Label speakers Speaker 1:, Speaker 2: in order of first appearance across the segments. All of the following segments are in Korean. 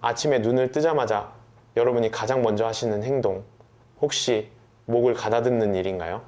Speaker 1: 아침에 눈을 뜨자마자 여러분이 가장 먼저 하시는 행동, 혹시 목을 가다듬는 일인가요?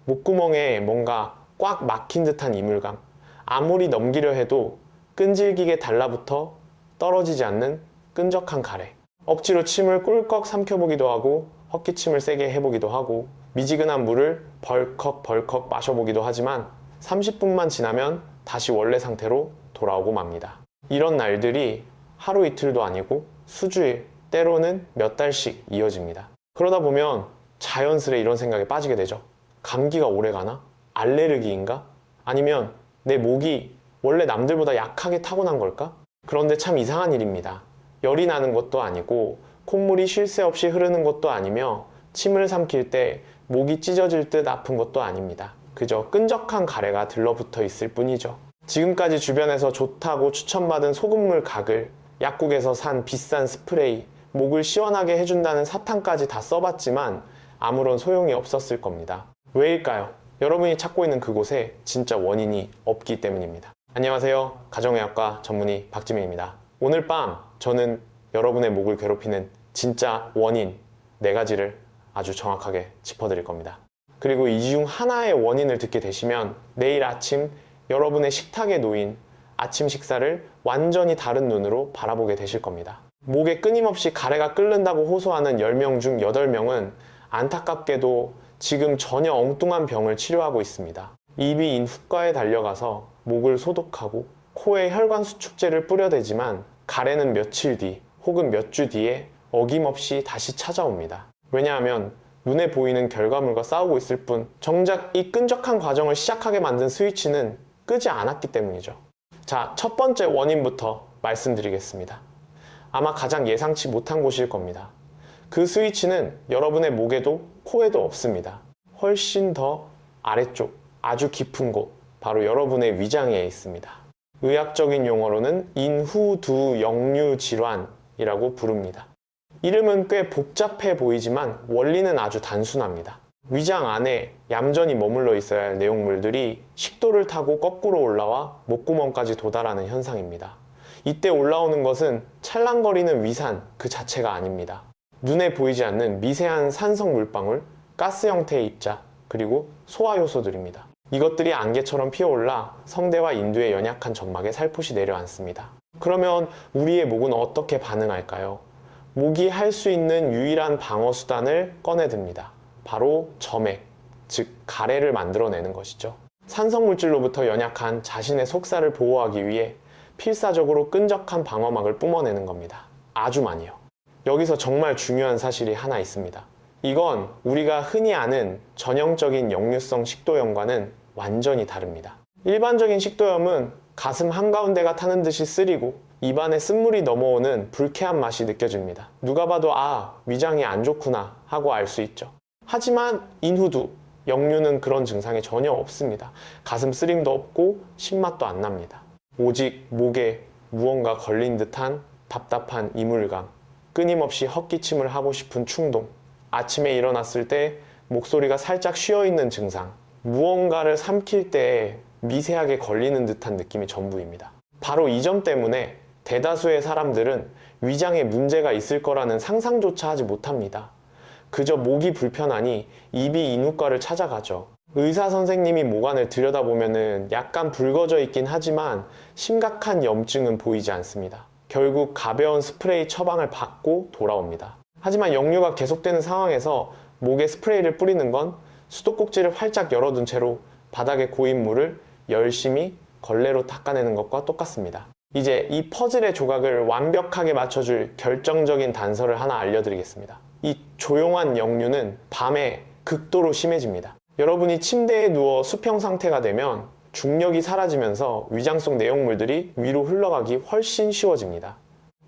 Speaker 1: 목구멍에 뭔가 꽉 막힌 듯한 이물감, 아무리 넘기려 해도 끈질기게 달라붙어 떨어지지 않는 끈적한 가래, 억지로 침을 꿀꺽 삼켜보기도 하고 헛기침을 세게 해보기도 하고 미지근한 물을 벌컥벌컥 마셔보기도 하지만 30분만 지나면 다시 원래 상태로 돌아오고 맙니다. 이런 날들이 하루 이틀도 아니고 수주일, 때로는 몇 달씩 이어집니다. 그러다 보면 자연스레 이런 생각에 빠지게 되죠. 감기가 오래가나? 알레르기인가? 아니면 내 목이 원래 남들보다 약하게 타고난 걸까? 그런데 참 이상한 일입니다. 열이 나는 것도 아니고 콧물이 쉴 새 없이 흐르는 것도 아니며 침을 삼킬 때 목이 찢어질 듯 아픈 것도 아닙니다. 그저 끈적한 가래가 들러붙어 있을 뿐이죠. 지금까지 주변에서 좋다고 추천받은 소금물 가글, 약국에서 산 비싼 스프레이, 목을 시원하게 해준다는 사탕까지 다 써봤지만 아무런 소용이 없었을 겁니다. 왜일까요? 여러분이 찾고 있는 그곳에 진짜 원인이 없기 때문입니다. 안녕하세요. 가정의학과 전문의 박지민입니다. 오늘 밤 저는 여러분의 목을 괴롭히는 진짜 원인 4가지를 아주 정확하게 짚어드릴 겁니다. 그리고 이 중 하나의 원인을 듣게 되시면 내일 아침 여러분의 식탁에 놓인 아침 식사를 완전히 다른 눈으로 바라보게 되실 겁니다. 목에 끊임없이 가래가 끓는다고 호소하는 10명 중 8명은 안타깝게도 지금 전혀 엉뚱한 병을 치료하고 있습니다. 이비인 후과에 달려가서 목을 소독하고 코에 혈관 수축제를 뿌려대지만 가래는 며칠 뒤 혹은 몇 주 뒤에 어김없이 다시 찾아옵니다. 왜냐하면 눈에 보이는 결과물과 싸우고 있을 뿐 정작 이 끈적한 과정을 시작하게 만든 스위치는 끄지 않았기 때문이죠. 자, 첫 번째 원인부터 말씀드리겠습니다. 아마 가장 예상치 못한 곳일 겁니다. 그 스위치는 여러분의 목에도 코에도 없습니다. 훨씬 더 아래쪽, 아주 깊은 곳, 바로 여러분의 위장에 있습니다. 의학적인 용어로는 인후두역류 질환이라고 부릅니다. 이름은 꽤 복잡해 보이지만 원리는 아주 단순합니다. 위장 안에 얌전히 머물러 있어야 할 내용물들이 식도를 타고 거꾸로 올라와 목구멍까지 도달하는 현상입니다. 이때 올라오는 것은 찰랑거리는 위산 그 자체가 아닙니다. 눈에 보이지 않는 미세한 산성 물방울, 가스 형태의 입자, 그리고 소화 효소들입니다. 이것들이 안개처럼 피어올라 성대와 인두의 연약한 점막에 살포시 내려앉습니다. 그러면 우리의 목은 어떻게 반응할까요? 목이 할 수 있는 유일한 방어 수단을 꺼내듭니다. 바로 점액, 즉 가래를 만들어내는 것이죠. 산성물질로부터 연약한 자신의 속살을 보호하기 위해 필사적으로 끈적한 방어막을 뿜어내는 겁니다. 아주 많이요. 여기서 정말 중요한 사실이 하나 있습니다. 이건 우리가 흔히 아는 전형적인 역류성 식도염과는 완전히 다릅니다. 일반적인 식도염은 가슴 한가운데가 타는 듯이 쓰리고 입안에 쓴물이 넘어오는 불쾌한 맛이 느껴집니다. 누가 봐도 아, 위장이 안 좋구나 하고 알 수 있죠. 하지만 인후두, 역류는 그런 증상이 전혀 없습니다. 가슴 쓰림도 없고 신맛도 안 납니다. 오직 목에 무언가 걸린 듯한 답답한 이물감, 끊임없이 헛기침을 하고 싶은 충동, 아침에 일어났을 때 목소리가 살짝 쉬어있는 증상, 무언가를 삼킬 때 미세하게 걸리는 듯한 느낌이 전부입니다. 바로 이 점 때문에 대다수의 사람들은 위장에 문제가 있을 거라는 상상조차 하지 못합니다. 그저 목이 불편하니 이비인후과를 찾아가죠. 의사 선생님이 목안을 들여다보면 약간 붉어져 있긴 하지만 심각한 염증은 보이지 않습니다. 결국 가벼운 스프레이 처방을 받고 돌아옵니다. 하지만 역류가 계속되는 상황에서 목에 스프레이를 뿌리는 건 수도꼭지를 활짝 열어둔 채로 바닥에 고인 물을 열심히 걸레로 닦아내는 것과 똑같습니다. 이제 이 퍼즐의 조각을 완벽하게 맞춰줄 결정적인 단서를 하나 알려드리겠습니다. 이 조용한 역류는 밤에 극도로 심해집니다. 여러분이 침대에 누워 수평 상태가 되면 중력이 사라지면서 위장 속 내용물들이 위로 흘러가기 훨씬 쉬워집니다.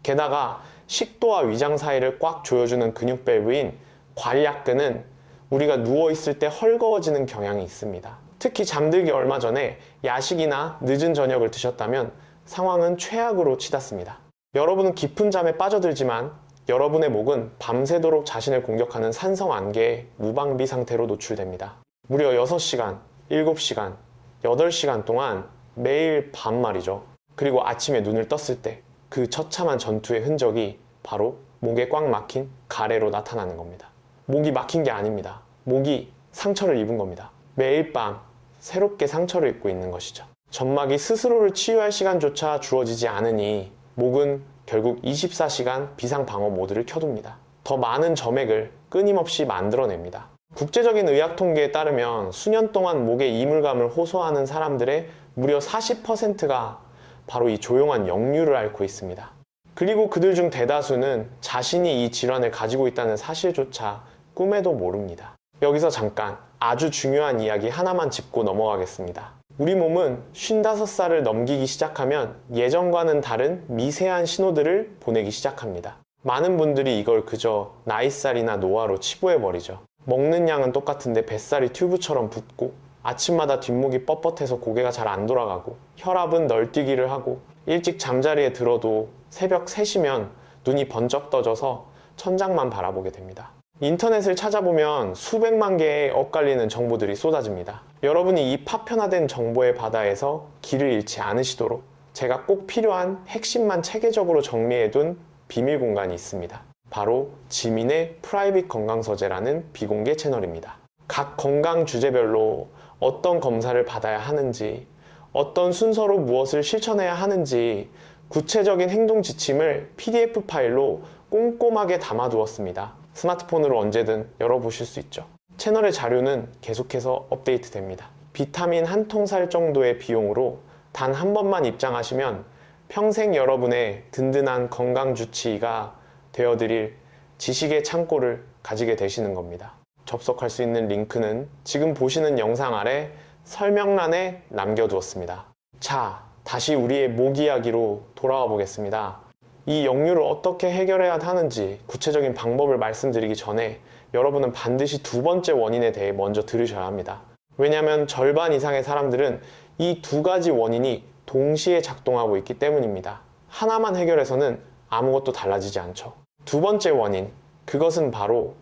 Speaker 1: 게다가 식도와 위장 사이를 꽉 조여주는 근육 밸브인 관략근은 우리가 누워있을 때 헐거워지는 경향이 있습니다. 특히 잠들기 얼마 전에 야식이나 늦은 저녁을 드셨다면 상황은 최악으로 치닫습니다. 여러분은 깊은 잠에 빠져들지만 여러분의 목은 밤새도록 자신을 공격하는 산성 안개에 무방비 상태로 노출됩니다. 무려 6시간, 7시간, 8시간 동안 매일 밤 말이죠. 그리고 아침에 눈을 떴을 때 그 처참한 전투의 흔적이 바로 목에 꽉 막힌 가래로 나타나는 겁니다. 목이 막힌 게 아닙니다. 목이 상처를 입은 겁니다. 매일 밤 새롭게 상처를 입고 있는 것이죠. 점막이 스스로를 치유할 시간조차 주어지지 않으니 목은 결국 24시간 비상방어 모드를 켜둡니다. 더 많은 점액을 끊임없이 만들어냅니다. 국제적인 의학 통계에 따르면 수년 동안 목에 이물감을 호소하는 사람들의 무려 40%가 바로 이 조용한 역류를 앓고 있습니다. 그리고 그들 중 대다수는 자신이 이 질환을 가지고 있다는 사실조차 꿈에도 모릅니다. 여기서 잠깐 아주 중요한 이야기 하나만 짚고 넘어가겠습니다. 우리 몸은 55살을 넘기기 시작하면 예전과는 다른 미세한 신호들을 보내기 시작합니다. 많은 분들이 이걸 그저 나이살이나 노화로 치부해버리죠. 먹는 양은 똑같은데 뱃살이 튜브처럼 붓고, 아침마다 뒷목이 뻣뻣해서 고개가 잘 안 돌아가고, 혈압은 널뛰기를 하고, 일찍 잠자리에 들어도 새벽 3시면 눈이 번쩍 떠져서 천장만 바라보게 됩니다. 인터넷을 찾아보면 수백만 개의 엇갈리는 정보들이 쏟아집니다. 여러분이 이 파편화된 정보의 바다에서 길을 잃지 않으시도록 제가 꼭 필요한 핵심만 체계적으로 정리해둔 비밀 공간이 있습니다. 바로 지민의 프라이빗 건강서재라는 비공개 채널입니다. 각 건강 주제별로 어떤 검사를 받아야 하는지, 어떤 순서로 무엇을 실천해야 하는지 구체적인 행동 지침을 PDF 파일로 꼼꼼하게 담아두었습니다. 스마트폰으로 언제든 열어보실 수 있죠. 채널의 자료는 계속해서 업데이트됩니다. 비타민 한 통 살 정도의 비용으로 단 한 번만 입장하시면 평생 여러분의 든든한 건강 주치의가 되어드릴 지식의 창고를 가지게 되시는 겁니다. 접속할 수 있는 링크는 지금 보시는 영상 아래 설명란에 남겨두었습니다. 자, 다시 우리의 목 이야기로 돌아와 보겠습니다. 이 역류를 어떻게 해결해야 하는지 구체적인 방법을 말씀드리기 전에 여러분은 반드시 두 번째 원인에 대해 먼저 들으셔야 합니다. 왜냐하면 절반 이상의 사람들은 이 두 가지 원인이 동시에 작동하고 있기 때문입니다. 하나만 해결해서는 아무것도 달라지지 않죠. 두 번째 원인, 그것은 바로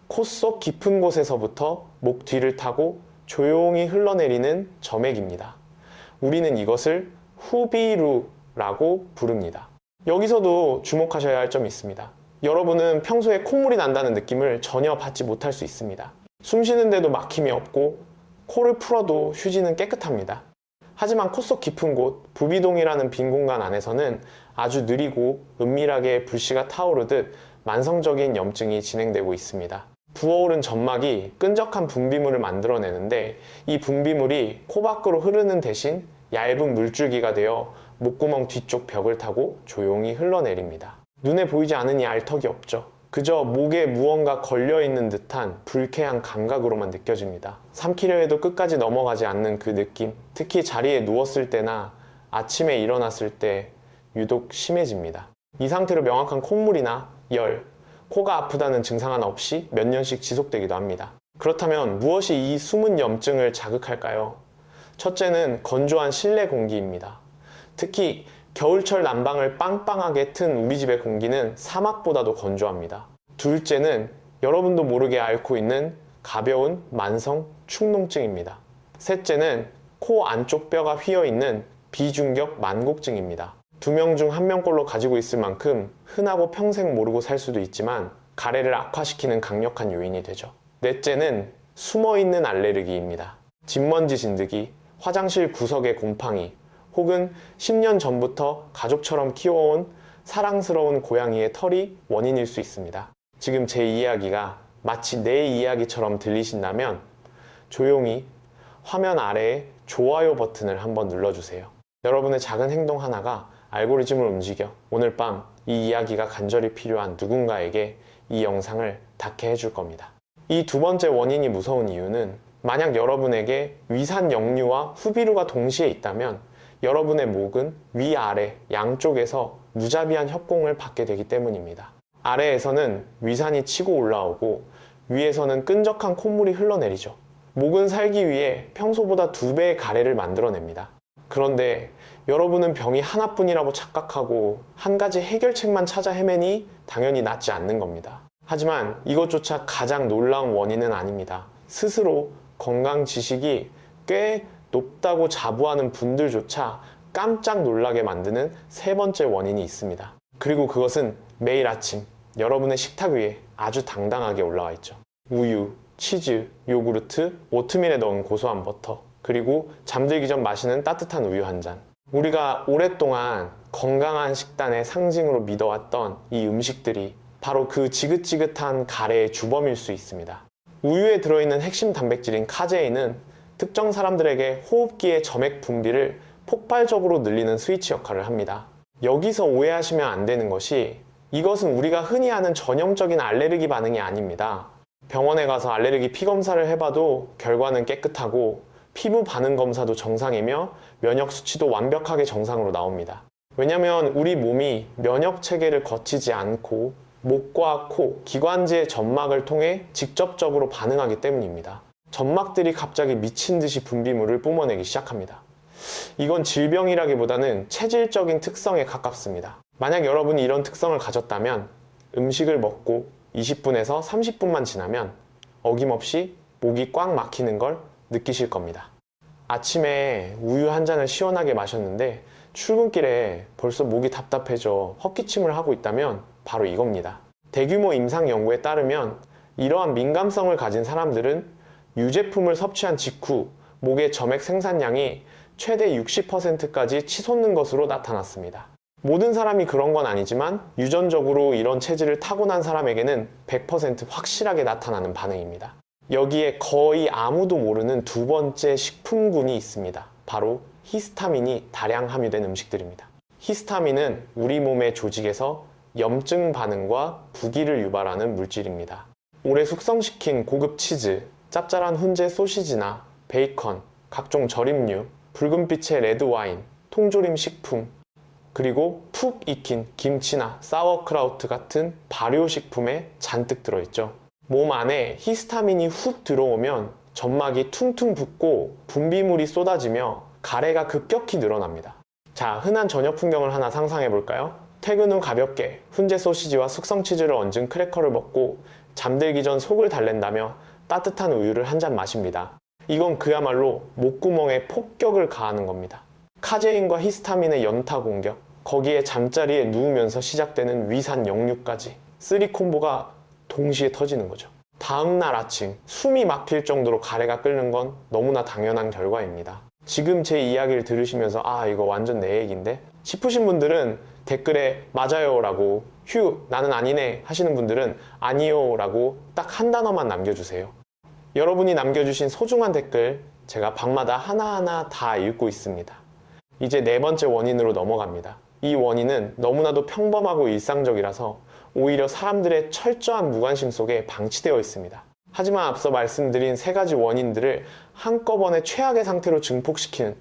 Speaker 1: 코 속 깊은 곳에서부터 목 뒤를 타고 조용히 흘러내리는 점액입니다. 우리는 이것을 후비루라고 부릅니다. 여기서도 주목하셔야 할 점이 있습니다. 여러분은 평소에 콧물이 난다는 느낌을 전혀 받지 못할 수 있습니다. 숨 쉬는데도 막힘이 없고 코를 풀어도 휴지는 깨끗합니다. 하지만 코 속 깊은 곳, 부비동이라는 빈 공간 안에서는 아주 느리고 은밀하게 불씨가 타오르듯 만성적인 염증이 진행되고 있습니다. 부어오른 점막이 끈적한 분비물을 만들어내는데 이 분비물이 코 밖으로 흐르는 대신 얇은 물줄기가 되어 목구멍 뒤쪽 벽을 타고 조용히 흘러내립니다. 눈에 보이지 않으니 알턱이 없죠. 그저 목에 무언가 걸려있는 듯한 불쾌한 감각으로만 느껴집니다. 삼키려 해도 끝까지 넘어가지 않는 그 느낌, 특히 자리에 누웠을 때나 아침에 일어났을 때 유독 심해집니다. 이 상태로 명확한 콧물이나 열, 코가 아프다는 증상 하나 없이 몇 년씩 지속되기도 합니다. 그렇다면 무엇이 이 숨은 염증을 자극할까요? 첫째는 건조한 실내 공기입니다. 특히 겨울철 난방을 빵빵하게 튼 우리 집의 공기는 사막보다도 건조합니다. 둘째는 여러분도 모르게 앓고 있는 가벼운 만성 축농증입니다. 셋째는 코 안쪽 뼈가 휘어있는 비중격 만곡증입니다. 2명 중 1명꼴로 가지고 있을 만큼 흔하고 평생 모르고 살 수도 있지만 가래를 악화시키는 강력한 요인이 되죠. 넷째는 숨어있는 알레르기입니다. 진먼지 진드기, 화장실 구석의 곰팡이, 혹은 10년 전부터 가족처럼 키워온 사랑스러운 고양이의 털이 원인일 수 있습니다. 지금 제 이야기가 마치 내 이야기처럼 들리신다면 조용히 화면 아래에 좋아요 버튼을 한번 눌러주세요. 여러분의 작은 행동 하나가 알고리즘을 움직여 오늘 밤 이 이야기가 간절히 필요한 누군가에게 이 영상을 닿게 해줄 겁니다. 이 두 번째 원인이 무서운 이유는 만약 여러분에게 위산 역류와 후비루가 동시에 있다면 여러분의 목은 위아래 양쪽에서 무자비한 협공을 받게 되기 때문입니다. 아래에서는 위산이 치고 올라오고 위에서는 끈적한 콧물이 흘러내리죠. 목은 살기 위해 평소보다 2배의 가래를 만들어냅니다. 그런데 여러분은 병이 하나뿐이라고 착각하고 한 가지 해결책만 찾아 헤매니 당연히 낫지 않는 겁니다. 하지만 이것조차 가장 놀라운 원인은 아닙니다. 스스로 건강 지식이 꽤 높다고 자부하는 분들조차 깜짝 놀라게 만드는 세 번째 원인이 있습니다. 그리고 그것은 매일 아침 여러분의 식탁 위에 아주 당당하게 올라와 있죠. 우유, 치즈, 요구르트, 오트밀에 넣은 고소한 버터, 그리고 잠들기 전 마시는 따뜻한 우유 한 잔. 우리가 오랫동안 건강한 식단의 상징으로 믿어왔던 이 음식들이 바로 그 지긋지긋한 가래의 주범일 수 있습니다. 우유에 들어있는 핵심 단백질인 카제인은 특정 사람들에게 호흡기의 점액 분비를 폭발적으로 늘리는 스위치 역할을 합니다. 여기서 오해하시면 안 되는 것이 이것은 우리가 흔히 아는 전형적인 알레르기 반응이 아닙니다. 병원에 가서 알레르기 피검사를 해봐도 결과는 깨끗하고 피부 반응 검사도 정상이며 면역 수치도 완벽하게 정상으로 나옵니다. 왜냐하면 우리 몸이 면역 체계를 거치지 않고 목과 코, 기관지의 점막을 통해 직접적으로 반응하기 때문입니다. 점막들이 갑자기 미친 듯이 분비물을 뿜어내기 시작합니다. 이건 질병이라기보다는 체질적인 특성에 가깝습니다. 만약 여러분이 이런 특성을 가졌다면 음식을 먹고 20분에서 30분만 지나면 어김없이 목이 꽉 막히는 걸 느끼실 겁니다. 아침에 우유 한 잔을 시원하게 마셨는데 출근길에 벌써 목이 답답해져 헛기침을 하고 있다면 바로 이겁니다. 대규모 임상 연구에 따르면 이러한 민감성을 가진 사람들은 유제품을 섭취한 직후 목의 점액 생산량이 최대 60%까지 치솟는 것으로 나타났습니다. 모든 사람이 그런 건 아니지만 유전적으로 이런 체질을 타고난 사람에게는 100% 확실하게 나타나는 반응입니다. 여기에 거의 아무도 모르는 두 번째 식품군이 있습니다. 바로 히스타민이 다량 함유된 음식들입니다. 히스타민은 우리 몸의 조직에서 염증 반응과 부기를 유발하는 물질입니다. 오래 숙성시킨 고급 치즈, 짭짤한 훈제 소시지나 베이컨, 각종 절임류, 붉은빛의 레드와인, 통조림 식품, 그리고 푹 익힌 김치나 사워크라우트 같은 발효식품에 잔뜩 들어있죠. 몸 안에 히스타민이 훅 들어오면 점막이 퉁퉁 붓고 분비물이 쏟아지며 가래가 급격히 늘어납니다. 자, 흔한 저녁 풍경을 하나 상상해 볼까요? 퇴근 후 가볍게 훈제 소시지와 숙성 치즈를 얹은 크래커를 먹고 잠들기 전 속을 달랜다며 따뜻한 우유를 한 잔 마십니다. 이건 그야말로 목구멍에 폭격을 가하는 겁니다. 카제인과 히스타민의 연타 공격, 거기에 잠자리에 누우면서 시작되는 위산 역류까지 3콤보가 동시에 터지는 거죠. 다음날 아침 숨이 막힐 정도로 가래가 끓는 건 너무나 당연한 결과입니다. 지금 제 이야기를 들으시면서 아, 이거 완전 내 얘기인데 싶으신 분들은 댓글에 맞아요 라고, 휴 나는 아니네 하시는 분들은 아니요 라고 딱 한 단어만 남겨주세요. 여러분이 남겨주신 소중한 댓글 제가 방마다 하나하나 다 읽고 있습니다. 이제 네 번째 원인으로 넘어갑니다. 이 원인은 너무나도 평범하고 일상적이라서 오히려 사람들의 철저한 무관심 속에 방치되어 있습니다. 하지만 앞서 말씀드린 세 가지 원인들을 한꺼번에 최악의 상태로 증폭시키는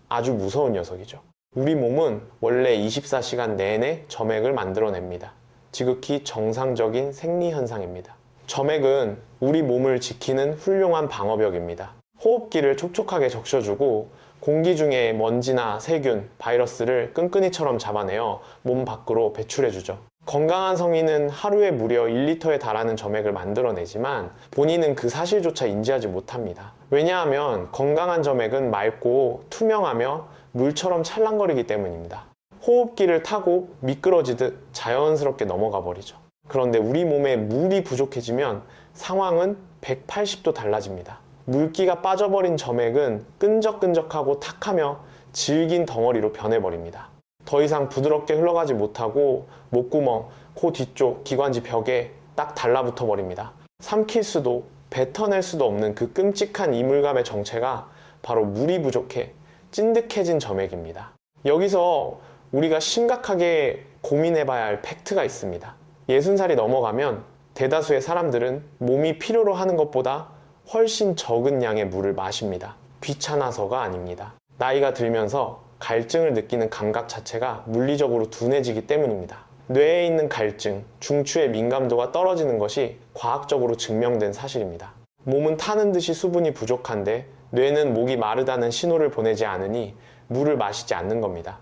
Speaker 1: 아주 무서운 녀석이죠. 우리 몸은 원래 24시간 내내 점액을 만들어냅니다. 지극히 정상적인 생리현상입니다. 점액은 우리 몸을 지키는 훌륭한 방어벽입니다. 호흡기를 촉촉하게 적셔주고 공기 중에 먼지나 세균, 바이러스를 끈끈이처럼 잡아내어 몸 밖으로 배출해주죠. 건강한 성인은 하루에 무려 1리터에 달하는 점액을 만들어내지만 본인은 그 사실조차 인지하지 못합니다. 왜냐하면 건강한 점액은 맑고 투명하며 물처럼 찰랑거리기 때문입니다. 호흡기를 타고 미끄러지듯 자연스럽게 넘어가 버리죠. 그런데 우리 몸에 물이 부족해지면 상황은 180도 달라집니다. 물기가 빠져버린 점액은 끈적끈적하고 탁하며 질긴 덩어리로 변해버립니다. 더 이상 부드럽게 흘러가지 못하고 목구멍, 코 뒤쪽, 기관지 벽에 딱 달라붙어 버립니다. 삼킬 수도 뱉어낼 수도 없는 그 끔찍한 이물감의 정체가 바로 물이 부족해 찐득해진 점액입니다. 여기서 우리가 심각하게 고민해봐야 할 팩트가 있습니다. 60살이 넘어가면 대다수의 사람들은 몸이 필요로 하는 것보다 훨씬 적은 양의 물을 마십니다. 귀찮아서가 아닙니다. 나이가 들면서 갈증을 느끼는 감각 자체가 물리적으로 둔해지기 때문입니다. 뇌에 있는 갈증, 중추의 민감도가 떨어지는 것이 과학적으로 증명된 사실입니다. 몸은 타는 듯이 수분이 부족한데 뇌는 목이 마르다는 신호를 보내지 않으니 물을 마시지 않는 겁니다.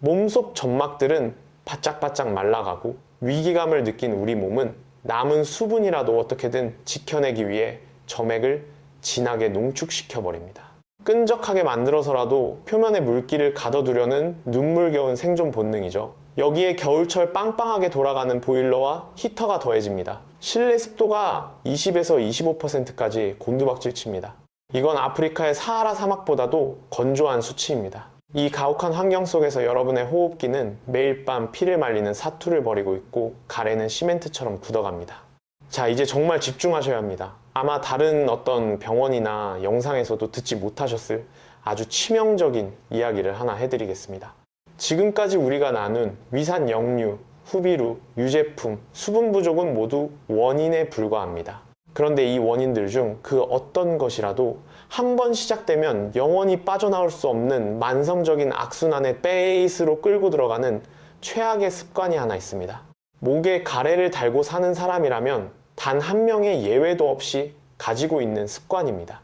Speaker 1: 몸속 점막들은 바짝바짝 말라가고 위기감을 느낀 우리 몸은 남은 수분이라도 어떻게든 지켜내기 위해 점액을 진하게 농축시켜 버립니다. 끈적하게 만들어서라도 표면에 물기를 가둬두려는 눈물겨운 생존 본능이죠. 여기에 겨울철 빵빵하게 돌아가는 보일러와 히터가 더해집니다. 실내 습도가 20에서 25%까지 곤두박질 칩니다. 이건 아프리카의 사하라 사막보다도 건조한 수치입니다. 이 가혹한 환경 속에서 여러분의 호흡기는 매일 밤 피를 말리는 사투를 벌이고 있고 가래는 시멘트처럼 굳어갑니다. 자, 이제 정말 집중하셔야 합니다. 아마 다른 어떤 병원이나 영상에서도 듣지 못하셨을 아주 치명적인 이야기를 하나 해드리겠습니다. 지금까지 우리가 나눈 위산 역류, 후비루, 유제품, 수분 부족은 모두 원인에 불과합니다. 그런데 이 원인들 중 그 어떤 것이라도 한 번 시작되면 영원히 빠져나올 수 없는 만성적인 악순환의 베이스로 끌고 들어가는 최악의 습관이 하나 있습니다. 목에 가래를 달고 사는 사람이라면 단 한 명의 예외도 없이 가지고 있는 습관입니다.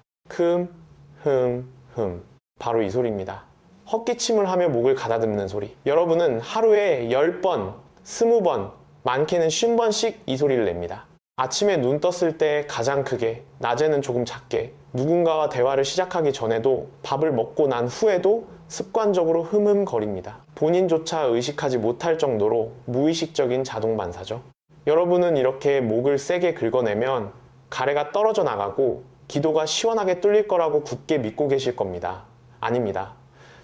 Speaker 1: 바로 이 소리입니다. 헛기침을 하며 목을 가다듬는 소리. 여러분은 하루에 10번, 20번, 많게는 50번씩 이 소리를 냅니다. 아침에 눈 떴을 때 가장 크게, 낮에는 조금 작게, 누군가와 대화를 시작하기 전에도, 밥을 먹고 난 후에도 습관적으로 흠흠거립니다. 본인조차 의식하지 못할 정도로 무의식적인 자동 반사죠. 여러분은 이렇게 목을 세게 긁어내면 가래가 떨어져 나가고 기도가 시원하게 뚫릴 거라고 굳게 믿고 계실 겁니다. 아닙니다.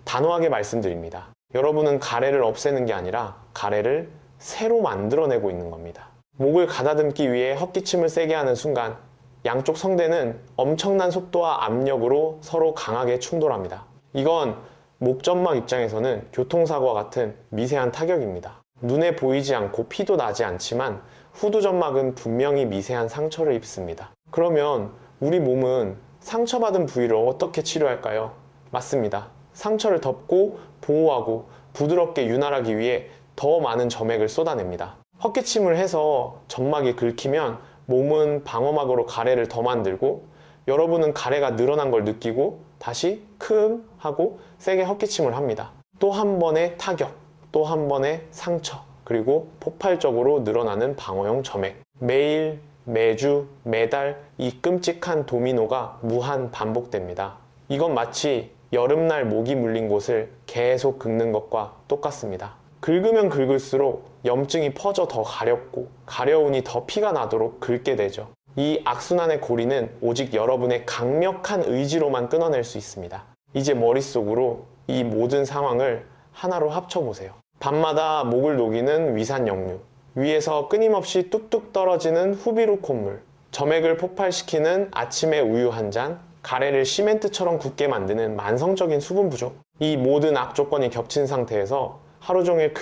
Speaker 1: 단호하게 말씀드립니다. 여러분은 가래를 없애는 게 아니라 가래를 새로 만들어내고 있는 겁니다. 목을 가다듬기 위해 헛기침을 세게 하는 순간 양쪽 성대는 엄청난 속도와 압력으로 서로 강하게 충돌합니다. 이건 목점막 입장에서는 교통사고와 같은 미세한 타격입니다. 눈에 보이지 않고 피도 나지 않지만 후두점막은 분명히 미세한 상처를 입습니다. 그러면 우리 몸은 상처받은 부위를 어떻게 치료할까요? 맞습니다. 상처를 덮고 보호하고 부드럽게 윤활하기 위해 더 많은 점액을 쏟아냅니다. 헛기침을 해서 점막이 긁히면 몸은 방어막으로 가래를 더 만들고 여러분은 가래가 늘어난 걸 느끼고 다시 큼 하고 세게 헛기침을 합니다. 또 한 번의 타격, 또 한 번의 상처, 그리고 폭발적으로 늘어나는 방어용 점액. 매일, 매주, 매달 이 끔찍한 도미노가 무한 반복됩니다. 이건 마치 여름날 모기 물린 곳을 계속 긁는 것과 똑같습니다. 긁으면 긁을수록 염증이 퍼져 더 가렵고 가려우니 더 피가 나도록 긁게 되죠. 이 악순환의 고리는 오직 여러분의 강력한 의지로만 끊어낼 수 있습니다. 이제 머릿속으로 이 모든 상황을 하나로 합쳐보세요. 밤마다 목을 녹이는 위산 역류, 위에서 끊임없이 뚝뚝 떨어지는 후비루 콧물, 점액을 폭발시키는 아침에 우유 한 잔, 가래를 시멘트처럼 굳게 만드는 만성적인 수분 부족. 이 모든 악조건이 겹친 상태에서 하루 종일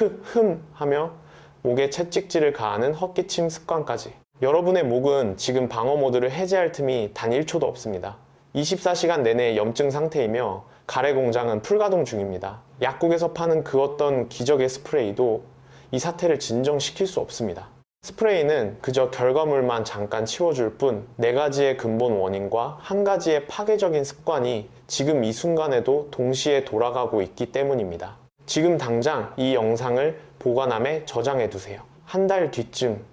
Speaker 1: 하며 목에 채찍질을 가하는 헛기침 습관까지. 여러분의 목은 지금 방어 모드를 해제할 틈이 단 1초도 없습니다. 24시간 내내 염증 상태이며 가래 공장은 풀가동 중입니다. 약국에서 파는 그 어떤 기적의 스프레이도 이 사태를 진정시킬 수 없습니다. 스프레이는 그저 결과물만 잠깐 치워줄 뿐 4가지의 근본 원인과 1가지의 파괴적인 습관이 지금 이 순간에도 동시에 돌아가고 있기 때문입니다. 지금 당장 이 영상을 보관함에 저장해 두세요. 한 달 뒤쯤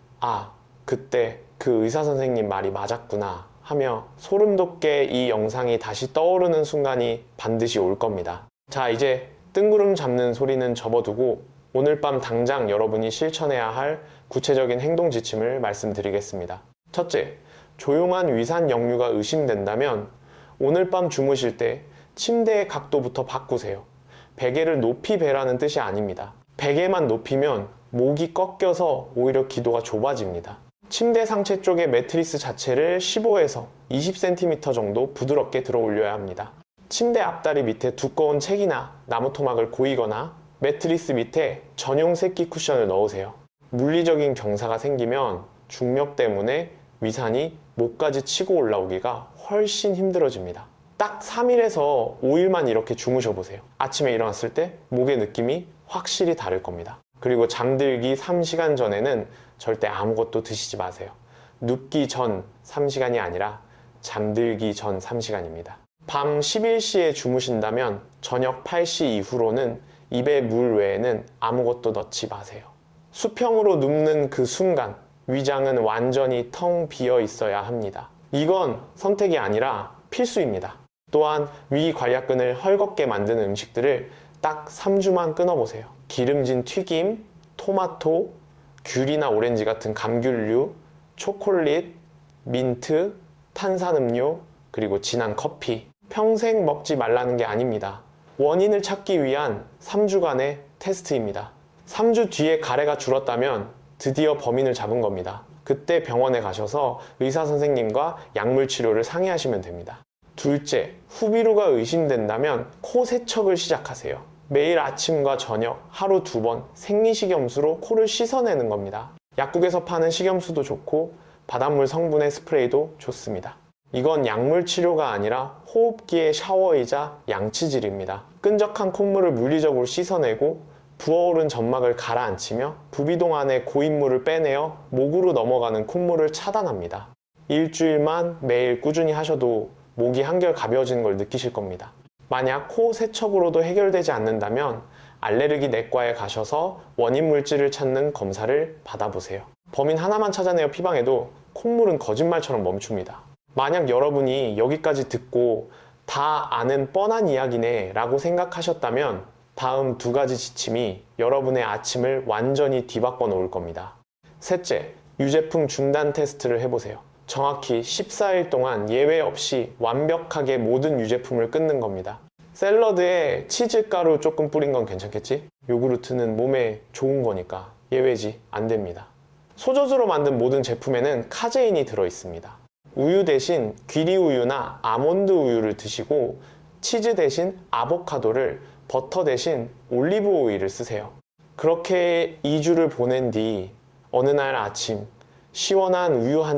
Speaker 1: 그때 그 의사선생님 말이 맞았구나 하며 소름 돋게 이 영상이 다시 떠오르는 순간이 반드시 올 겁니다. 자, 이제 뜬구름 잡는 소리는 접어두고 오늘 밤 당장 여러분이 실천해야 할 구체적인 행동 지침을 말씀드리겠습니다. 첫째, 조용한 위산 역류가 의심된다면 오늘 밤 주무실 때 침대의 각도부터 바꾸세요. 베개를 높이 베라는 뜻이 아닙니다. 베개만 높이면 목이 꺾여서 오히려 기도가 좁아집니다. 침대 상체 쪽의 매트리스 자체를 15에서 20cm 정도 부드럽게 들어 올려야 합니다. 침대 앞다리 밑에 두꺼운 책이나 나무 토막을 고이거나 매트리스 밑에 전용 새끼 쿠션을 넣으세요. 물리적인 경사가 생기면 중력 때문에 위산이 목까지 치고 올라오기가 훨씬 힘들어집니다. 딱 3일에서 5일만 이렇게 주무셔 보세요. 아침에 일어났을 때 목의 느낌이 확실히 다를 겁니다. 그리고 잠들기 3시간 전에는 절대 아무것도 드시지 마세요. 눕기 전 3시간이 아니라 잠들기 전 3시간입니다. 밤 11시에 주무신다면 저녁 8시 이후로는 입에 물 외에는 아무것도 넣지 마세요. 수평으로 눕는 그 순간 위장은 완전히 텅 비어 있어야 합니다. 이건 선택이 아니라 필수입니다. 또한 위관략근을 헐겁게 만드는 음식들을 딱 3주만 끊어보세요. 기름진 튀김, 토마토, 귤이나 오렌지 같은 감귤류, 초콜릿, 민트, 탄산음료, 그리고 진한 커피. 평생 먹지 말라는 게 아닙니다. 원인을 찾기 위한 3주간의 테스트입니다. 3주 뒤에 가래가 줄었다면 드디어 범인을 잡은 겁니다. 그때 병원에 가셔서 의사 선생님과 약물 치료를 상의하시면 됩니다. 둘째, 후비루가 의심된다면 코 세척을 시작하세요. 매일 아침과 저녁 하루 2번 생리식염수로 코를 씻어내는 겁니다. 약국에서 파는 식염수도 좋고 바닷물 성분의 스프레이도 좋습니다. 이건 약물 치료가 아니라 호흡기의 샤워이자 양치질입니다. 끈적한 콧물을 물리적으로 씻어내고 부어오른 점막을 가라앉히며 부비동 안에 고인물을 빼내어 목으로 넘어가는 콧물을 차단합니다. 일주일만 매일 꾸준히 하셔도 목이 한결 가벼워지는 걸 느끼실 겁니다. 만약 코 세척으로도 해결되지 않는다면 알레르기 내과에 가셔서 원인 물질을 찾는 검사를 받아보세요. 범인 하나만 찾아내어 피방해도 콧물은 거짓말처럼 멈춥니다. 만약 여러분이 여기까지 듣고 다 아는 뻔한 이야기네 라고 생각하셨다면 다음 2가지 지침이 여러분의 아침을 완전히 뒤바꿔 놓을 겁니다. 셋째, 유제품 중단 테스트를 해보세요. 정확히 14일 동안 예외 없이 완벽하게 모든 유제품을 끊는 겁니다. 샐러드에 치즈가루 조금 뿌린 건 괜찮겠지? 요구르트는 몸에 좋은 거니까 예외지, 안 됩니다. 소젖으로 만든 모든 제품에는 카제인이 들어있습니다. 우유 대신 귀리우유나 아몬드 우유를 드시고 치즈 대신 아보카도를, 버터 대신 올리브 오일을 쓰세요. 그렇게 2주를 보낸 뒤 어느 날 아침 시원한 우유 한 잔